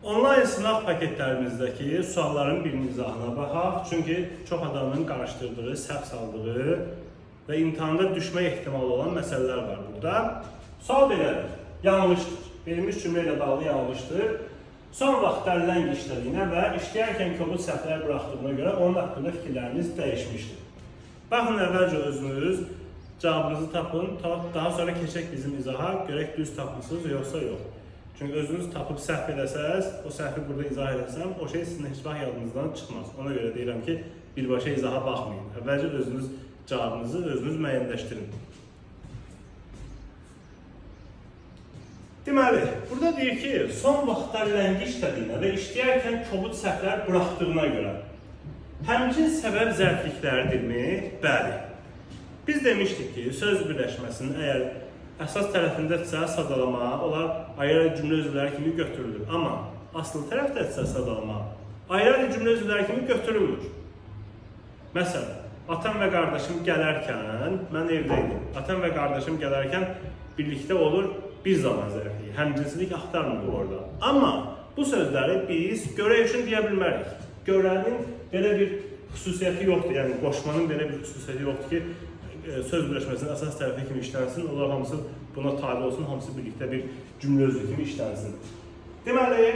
Onlayn sınaq paketlərimizdəki sualların bir izahına baxaq. Çünki çox adamın qarışdırdığı, səhv saldığı və imtahanda düşmə ehtimalı olan məsələlər var burada. Sual belədir, yanlışdır. Verilmiş cümlə ilə bağlı yanlışdır. Son vaxtlar ləng işlədiyinə və işləyərkən kobud səhvlər buraxdığına görə onun haqqında fikirləriniz dəyişmişdir. Baxın, əvvəlcə özünüz cavabınızı tapın, daha sonra keçək bizim izaha, görək düz tapmışsınız yoxsa yox. Çünki özünüz tapıb səhv edəsəz, o səhvi burada izah edəsəm, o şey sizin heç vaxt yadınızdan çıxmaz. Ona görə deyirəm ki, birbaşa izaha baxmayın. Əvvəlcə özünüz cavabınızı özünüz müəyyənləşdirin. Deməli, burada deyir ki, son vaxtlar ləngi işlədiyinə və işləyərkən kobud səhvlər buraxdığına görə həmçin səbəb zərflikləridirmi? Bəli. Biz demişdik ki, söz birləşməsinin əgər əsas tərəfindədirsə sadalama, onlar ayrı cümlə üzvləri kimi götürülür. Amma asıl tərəfdədirsə sadalama, ayrı cümlə üzvləri kimi götürülmür. Məsələn, atam və qardaşım gələrkən, mən evdəydim. Atam və qardaşım gələrkən birlikdə olur bir zaman zərfliyi. Həmcinsilik axtarmırıq orada. Amma bu sözləri biz görə üçün deyə bilmərik. Görənin belə bir xüsusiyyəti yoxdur. Yəni, qoşmanın belə bir xüsusiyyəti yoxdur ki, söz birləşməsinin əsas tərəfi kimi işlənsin, onlar hamısı buna tabi olsun, hamısı birlikdə bir cümlə özü kimi işlənsin. Deməli,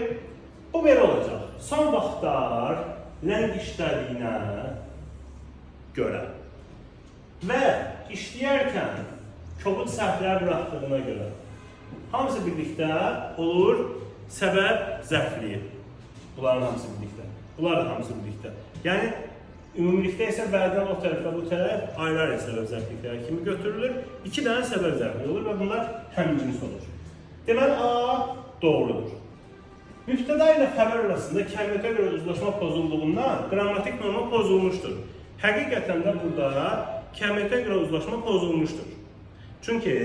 bu belə olacaq. Son vaxtlar ləng işlədiyinə görə və işləyərkən kobud səhvlər buraxdığına görə hamısı birlikdə olur səbəb zərfliyi. Bunların hamısı birlikdə. Bunlar da hamısı birlikdə. Yəni, ümumilikdə isə vədən o tərəf və bu tərəf ayrı səbəb zərflikləri kimi götürülür. İki dənə səbəb zərfliyi olur və bunlar həmcins olur. Deməli, A doğrudur. Mübtəda ilə xəbər arasında kəmiyyətə görə uzlaşma pozulduğundan qrammatik norma pozulmuşdur. Həqiqətən də burada kəmiyyətə görə uzlaşma pozulmuşdur. Çünki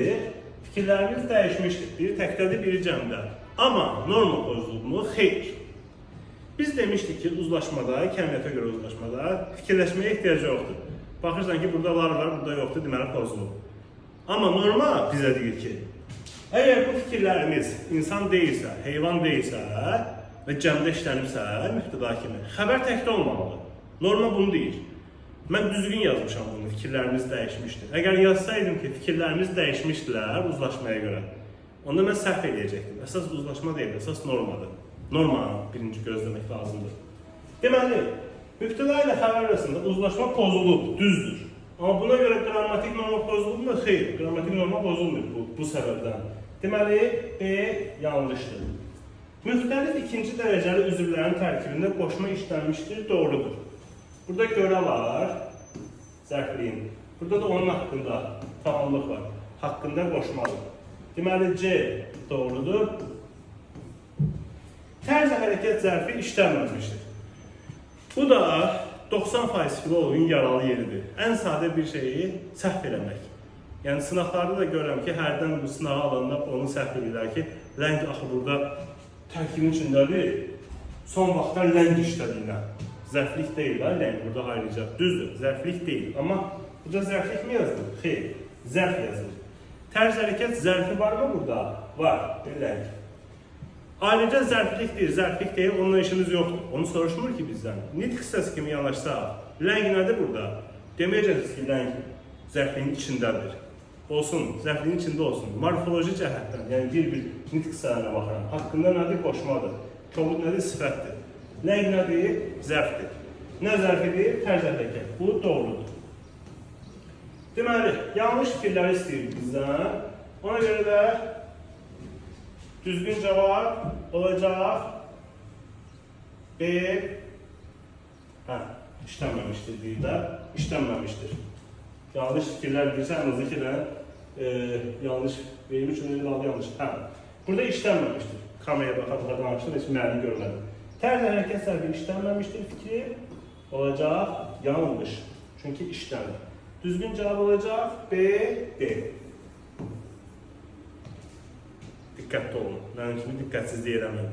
fikirlərimiz dəyişmişdir. Biri təkdədir, biri cəmdə. Amma norma pozulub mu? Xeyr. Biz demişdik ki, uzlaşmada, kəmiyyətə görə uzlaşmada fikirləşməyə ehtiyac yoxdur. Baxırsan ki, burada var, burada yoxdur, deməli pozulub. Amma norma bizə deyir ki, əgər bu fikirlərimiz insan deyilsə, heyvan deyilsə və cəmdə işlənibsə, mübtəda kimi, xəbər təkdə olmalıdır. Norma bunu deyir. Mən düzgün yazmışam bunu, fikirlərimiz dəyişmişdir. Əgər yazsaydım ki, fikirlərimiz dəyişmişdilər uzlaşmaya görə, onda mən səhv edəcəkdim. Əsas uzlaşma deyil, əsas normadır. Normanı birinci gözləmək lazımdır. Deməli, mübtəda ilə xəbər arasında uzlaşma pozulub, düzdür. Amma buna görə qrammatik norma pozulub mu? Xeyr, qrammatik norma pozulmur bu səbəbdən. Deməli, B yanlışdır. Müxtəlif ikinci dərəcəli üzvlərin tərkibində qoşma işlənmişdir, doğrudur. Burada görə var, zərfliyin. Burada da onun haqqında tamamlıq var. Haqqında qoşmalı. Deməli, C doğrudur. Tərz hərəkət zərfi işlənməmişdir. Bu da 90% filologun yaralı yeridir. Ən sadə bir şeyi səhv eləmək. Yəni, sınaqlarda da görürəm ki, hərdən bu sınağı alanda onu səhv edirlər ki, ləng axı burada tərkibin içindədir. Son vaxtlar ləng işlədiyinə. Zərflik deyil, ləng burada ayrıca. Düzdür, zərflik deyil. Amma burada zərflik mi yazılır? Xeyr, zərf yazılır. Tərz hərəkət zərfi var mı burada? Var, bir ləng. Ayrıca zərflikdir, zərflik deyil, onunla işimiz yoxdur. Onu soruşmur ki bizdən. Nitq hissəsi kimi yanaşsa, ləng nədir burada? Deməyəcəksiniz ki, ləng zərfliyin içindədir. Olsun, zərfliyin içində olsun. Morfoloji cəhətdən, yəni bir nitq hissələrinə baxıram. Haqqında nədir? Qoşmadır. Kobud nədir? Sifətdir. Ləng nədir? Zərfdir. Nə zərfidir? Tərz hərəkət. Bu doğrudur. Deməli, yanlış fikirləri istəyir bizdən. Ona görə də düzgün cavab olacaq B. İşlənməmişdir deyir də. İşlənməmişdir. Yanlış fikirlər bilirsə, ən azı ki də yanlış verilmiş cümlənin adı yanlış. Burada işlənməmişdir. Kameraya baxa-baxa danışdım, heç məni görmədim. Tərz hərəkət zərfi işlənməmişdir fikri olacaq yanlış. Çünki işlənir. Düzgün cavab olacaq B. D. Diqqətli olun. Mənim kimi diqqətsizlik eləməyin.